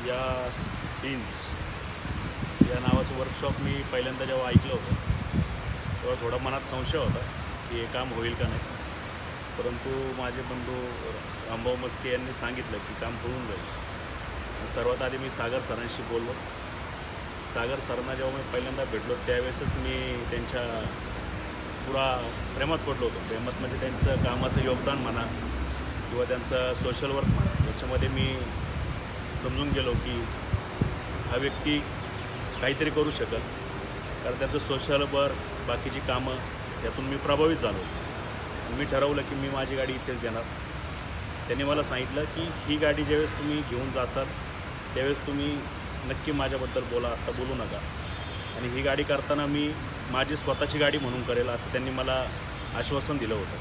या स्पिन्स या नावाचं वर्कशॉप मी पहिल्यांदा जेव्हा ऐकलं होतं तेव्हा थोडा मनात संशय होता की हे काम होईल का नाही. परंतु माझे बंधू रामभाऊ मस्के यांनी सांगितलं की काम होऊन जाईल. सर्वात आधी मी सागर सरांशी बोललो. सागर सरांना जेव्हा मी पहिल्यांदा भेटलो त्यावेळेसच मी त्यांच्या पुरा प्रेमात पडलो होतो. प्रेमात म्हणजे त्यांचं कामाचं योगदान म्हणा किंवा त्यांचं सोशल वर्क म्हणा, याच्यामध्ये मी समजून गेलो की हा व्यक्ती काहीतरी करू शकेल. कारण त्यांचं सोशल वर्क बाकीची कामं यातून मी प्रभावित झालो. मी ठरवलं की मी माझी गाडी इथेच देणार. त्यांनी मला सांगितलं की ही गाडी ज्यावेळेस तुम्ही घेऊन जासाल त्यावेळेस तुम्ही नक्की माझ्याबद्दल बोला, आत्ता बोलू नका. आणि ही गाडी करताना मी माझी स्वतःची गाडी म्हणून करेल असं त्यांनी मला आश्वासन दिलं होतं.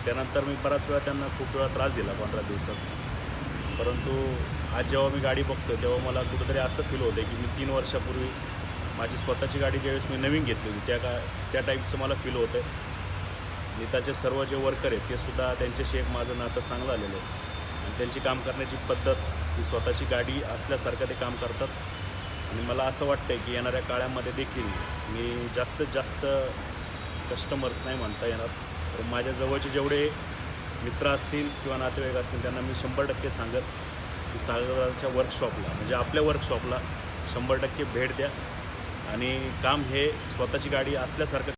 त्यानंतर मी बराच वेळा त्यांना खूप वेळा त्रास दिला 15 दिवसात. परंतु आज जेव्हा मी गाडी बघतो तेव्हा मला कुठंतरी असं फील होतं की मी 3 वर्षापूर्वी माझी स्वतःची गाडी ज्यावेळेस मी नवीन घेतली होती त्या टाईपचं मला फील होतं आहे. नेताचे सर्व जे वर्कर आहेत ते सुद्धा त्यांच्याशी एक माझं नातं चांगलं आलेलं आहे. आणि त्यांची काम करण्याची पद्धत ही स्वतःची गाडी असल्यासारखं ते काम करतात. आणि मला असं वाटतं आहे की येणाऱ्या काळामध्ये देखील मी जास्तीत जास्त कस्टमर्स नाही म्हणता येणार, तर माझ्या जवळचे जेवढे मित्र असतील किंवा नातेवाईक असतील त्यांना मी 100% सांगेल की सागरच्या वर्कशॉपला म्हणजे आपल्या वर्कशॉपला 100% भेट द्या. आणि काम हे स्वतःची गाडी असल्यासारखं